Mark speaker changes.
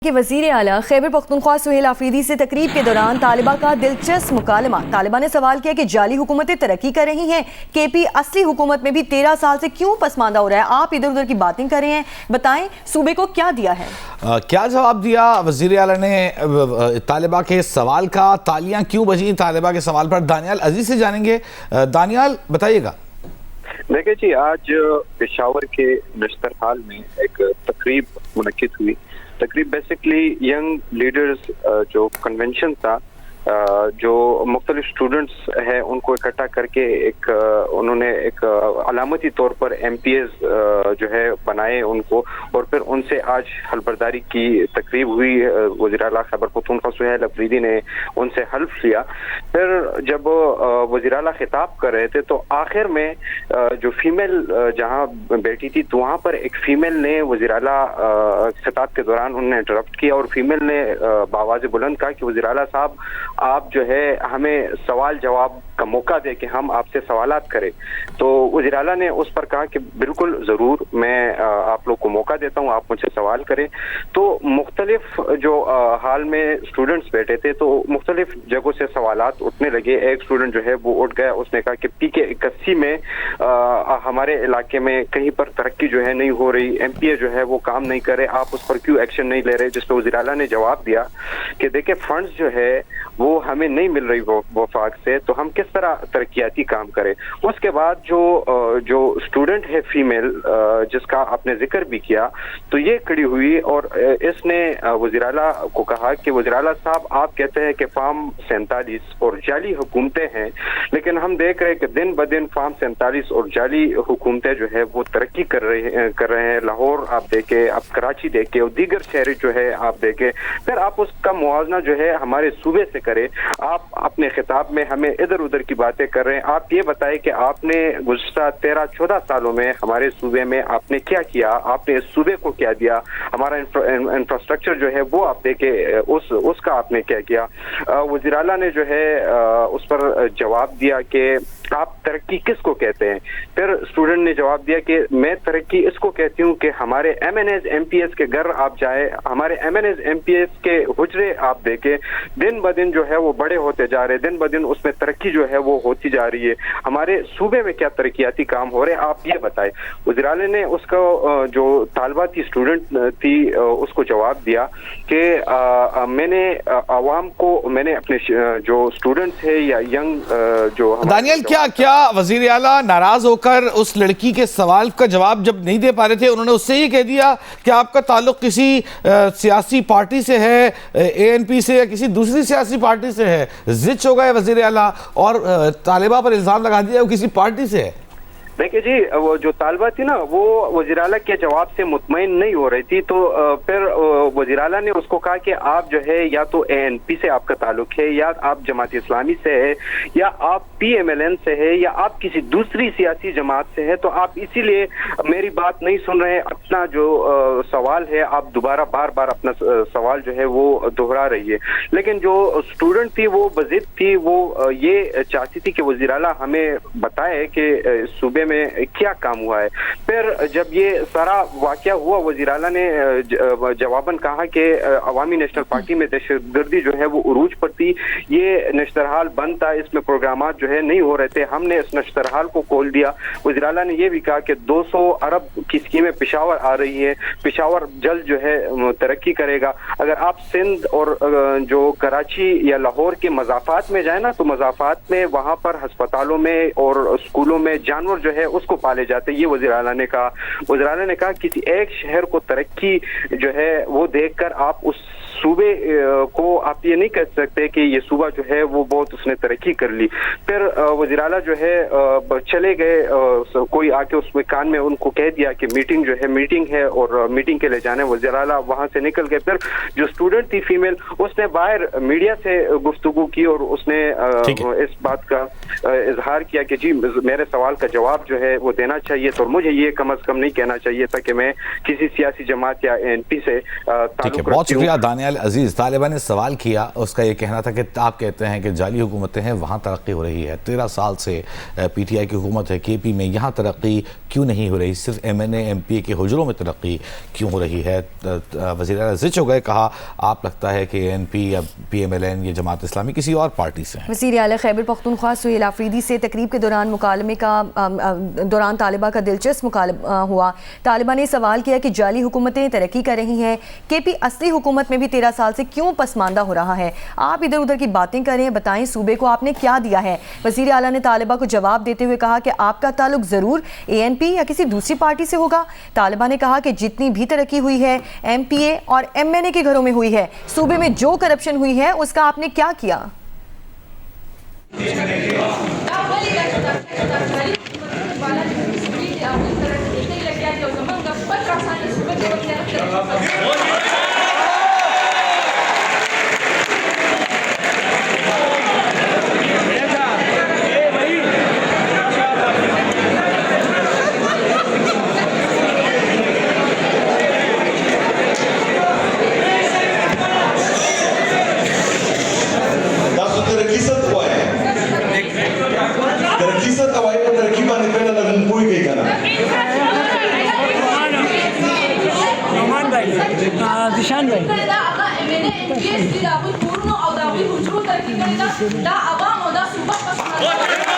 Speaker 1: کہ وزیر اعلیٰ خیبر پختونخوا سہیل آفریدی سے تقریب کے دوران طالبہ کا دلچسپ مکالمہ۔ طالبہ نے سوال کیا کہ جعلی حکومتیں ترقی کر رہی ہیں، کے پی اصلی حکومت میں بھی 13 سال سے کیوں پسماندہ ہو رہا ہے؟ آپ ادھر ادھر کی باتیں کر رہے ہیں، بتائیں صوبے کو کیا دیا ہے؟
Speaker 2: کیا جواب دیا وزیر اعلیٰ نے طالبہ کے سوال کا؟ تالیاں کیوں بجیں طالبہ کے سوال پر؟ دانیال عزیز سے جانیں گے۔ دانیال بتائیے گا۔
Speaker 3: دیکھیں جی، آج پشاور کے نشتر ہال میں ایک تقریب منعقد ہوئی۔ تقریب بیسیکلی ینگ لیڈرز جو کنونشن تھا، جو مختلف سٹوڈنٹس ہیں ان کو اکٹھا کر کے انہوں نے ایک علامتی طور پر ایم پی ایز جو ہے بنائے ان کو، اور پھر ان سے آج حلف کی تقریب ہوئی۔ وزیر اعلیٰ خیبر پختونخوا سہیل آفریدی نے ان سے حلف لیا۔ پھر جب وزیر اعلیٰ خطاب کر رہے تھے تو آخر میں جو فیمیل جہاں بیٹھی تھی تو وہاں پر ایک فیمیل نے وزیر اعلیٰ خطاب کے دوران انہوں نے انٹرپٹ کیا، اور فیمیل نے بآواز بلند کہا کہ وزیر اعلیٰ صاحب، آپ جو ہے ہمیں سوال جواب کا موقع دے کہ ہم آپ سے سوالات کریں۔ تو وزیر اعلیٰ نے اس پر کہا کہ بالکل ضرور، میں آپ لوگ کو موقع دیتا ہوں، آپ مجھ سے سوال کریں۔ تو مختلف جو حال میں اسٹوڈنٹس بیٹھے تھے تو مختلف جگہوں سے سوالات اٹھنے لگے۔ ایک اسٹوڈنٹ جو ہے وہ اٹھ گیا، اس نے کہا کہ پی کے 81 میں ہمارے علاقے میں کہیں پر ترقی جو ہے نہیں ہو رہی، ایم پی اے جو ہے وہ کام نہیں کر رہے، آپ اس پر کیوں ایکشن نہیں لے رہے؟ جس پہ وزیر اعلیٰ نے جواب دیا کہ دیکھیں فنڈز جو ہے وہ ہمیں نہیں مل رہی وفاق سے، تو ہم کس طرح ترقیاتی کام کریں؟ اس کے بعد جو اسٹوڈنٹ ہے فیمیل جس کا آپ نے ذکر بھی کیا، تو یہ کھڑی ہوئی اور اس نے وزیر اعلیٰ کو کہا کہ وزیر اعلیٰ صاحب، آپ کہتے ہیں کہ فارم 47 اور جعلی حکومتیں ہیں، لیکن ہم دیکھ رہے ہیں کہ دن بدن فارم 47 اور جعلی حکومتیں جو ہے وہ ترقی کر رہے ہیں۔ لاہور آپ دیکھیں، آپ کراچی دیکھیں اور دیگر شہر جو ہے آپ دیکھیں، پھر آپ اس کا موازنہ جو ہے ہمارے صوبے سے کریں۔ آپ اپنے خطاب میں ہمیں ادھر ادھر کی باتیں کر رہے ہیں، آپ یہ بتائیں کہ آپ نے گزشتہ 13-14 سالوں میں ہمارے صوبے میں آپ نے کیا کیا، آپ نے اس صوبے کو کیا دیا، ہمارا انفراسٹرکچر جو ہے وہ آپ دیکھیں، اس کا آپ نے کیا کیا؟ وزیر اعلیٰ نے جو ہے اس پر جواب دیا کہ آپ ترقی کس کو کہتے ہیں؟ پھر اسٹوڈنٹ نے جواب دیا کہ میں ترقی اس کو کہتی ہوں کہ ہمارے M N As M P S کے گھر آپ جائیں، ہمارے M N As M P S کے حجرے آپ دیکھیں، دن بدن جو ہے وہ بڑے ہوتے جا رہے، دن بدن اس میں ترقی جو ہے وہ ہوتی جا رہی ہے۔ ہمارے صوبے میں کیا ترقیاتی کام ہو رہے ہیں، آپ یہ بتائیں۔ وزیر اعلیٰ نے اس کو جو طالبہ تھی، اسٹوڈنٹ تھی، اس کو جواب دیا کہ میں نے عوام کو، میں نے اپنے جو اسٹوڈنٹس ہے یا ینگ جو
Speaker 2: دانیال، کیا وزیر اعلیٰ ناراض ہو کر اس لڑکی کے سوال کا جواب جب نہیں دے پا رہے تھے، انہوں نے اس سے یہ کہہ دیا کہ آپ کا تعلق کسی سیاسی پارٹی سے ہے، اے این پی سے یا کسی دوسری سیاسی پارٹی سے ہے؟ زچ ہو گئے وزیر اعلیٰ اور طالبہ پر الزام لگا دیا وہ کسی پارٹی سے ہے۔
Speaker 3: دیکھیں جی، وہ جو طالبہ تھی نا، وہ وزیر اعلیٰ کے جواب سے مطمئن نہیں ہو رہی تھی، تو پھر وزیر اعلیٰ نے اس کو کہا کہ آپ جو ہے یا تو اے این پی سے آپ کا تعلق ہے، یا آپ جماعت اسلامی سے ہے، یا آپ پی ایم ایل این سے ہے، یا آپ کسی دوسری سیاسی جماعت سے ہے، تو آپ اسی لیے میری بات نہیں سن رہے، اپنا جو سوال ہے آپ دوبارہ بار بار اپنا سوال جو ہے وہ دہرا رہی ہے۔ لیکن جو اسٹوڈنٹ تھی وہ بضد تھی، وہ یہ چاہتی تھی کہ وزیر اعلیٰ ہمیں بتائے کہ صوبے میں کیا کام ہوا ہے۔ پھر جب یہ سارا واقعہ ہوا، وزیر اعلیٰ نے جواباً کہا کہ عوامی نیشنل پارٹی میں دہشت گردی جو ہے وہ عروج پر تھی، یہ نشتر حال بند تھا، اس میں پروگرامات جو ہے نہیں ہو رہے تھے، ہم نے اس نشتر حال کو کھول دیا۔ وزیر اعلیٰ نے یہ بھی کہا کہ 200 ارب کی اسکیمیں پشاور آ رہی ہے، پشاور جلد جو ہے ترقی کرے گا۔ اگر آپ سندھ اور جو کراچی یا لاہور کے مضافات میں جائیں نا، تو مضافات میں وہاں پر ہسپتالوں میں اور اسکولوں میں جانور جو ہے اس کو پالے جاتے، یہ وزیر اعلیٰ نے کہا۔ وزیر اعلیٰ نے کہا کسی ایک شہر کو ترقی جو ہے وہ دیکھ کر آپ اس صوبے کو آپ یہ نہیں کہہ سکتے کہ یہ صوبہ جو ہے وہ بہت اس نے ترقی کر لی۔ پھر وزیر اعلیٰ جو ہے چلے گئے، کوئی آ کے اس میں کان میں ان کو کہہ دیا کہ میٹنگ جو ہے میٹنگ ہے اور میٹنگ کے لیے جانے، وزیر اعلیٰ وہاں سے نکل گئے۔ پھر جو اسٹوڈنٹ تھی فیمیل، اس نے باہر میڈیا سے گفتگو کی اور اس نے اس بات کا اظہار کیا کہ جی میرے سوال کا جواب جو ہے وہ دینا چاہیے، تو مجھے یہ کم از کم نہیں کہنا چاہیے تھا کہ میں کسی سیاسی جماعت یا این پی سے تعلق رکھتی ہوں۔
Speaker 2: بہت شکریہ دانیال۔ العزیز، طالبان نے سوال کیا، اس کا یہ کہنا تھا کہ آپ کہتے ہیں کہ جعلی حکومتیں ہیں وہاں ترقی ہو رہی ہے، 13 سال سے پی ٹی آئی کی حکومت ہے کے پی میں، یہاں ترقی کیوں نہیں ہو رہی، صرف M N A M P A کے حجروں میں ترقی کیوں ہو رہی ہے؟ وزیر اعلیٰ زچ ہو گئے، کہا آپ لگتا ہے کہ اے این پی یا پی ایم ایل این یا جماعت اسلامی کسی اور پارٹی سے ہیں۔
Speaker 1: وزیر اعلیٰ خیبر پختونخوا سہیل آفریدی سے تقریب کے دوران طالبہ کا دلچسپ مکالمہ ہوا۔ طالبہ نے سوال کیا کہ جعلی حکومتیں ترقی کر رہی ہیں، کے پی اصلی حکومت میں بھی 13 سال سے کیوں پسماندہ ہو رہا ہے؟ آپ ادھر ادھر کی باتیں کریں، بتائیں صوبے کو آپ نے کیا دیا ہے؟ وزیر اعلیٰ نے طالبہ کو جواب دیتے ہوئے کہا کہ آپ کا تعلق ضرور اے این پی یا کسی دوسری پارٹی سے ہوگا۔ طالبہ نے کہا کہ جتنی بھی ترقی ہوئی ہے ایم پی اے اور ایم این اے کے گھروں میں ہوئی ہے، صوبے میں جو کرپشن ہوئی ہے اس کا آپ نے کیا کیا؟
Speaker 4: ذیشان بھائی
Speaker 5: دا هغه امنه انګلیس دی دا په کورونو او دا په حجرو ترقی کړی دا عوام او دا صوبه پسند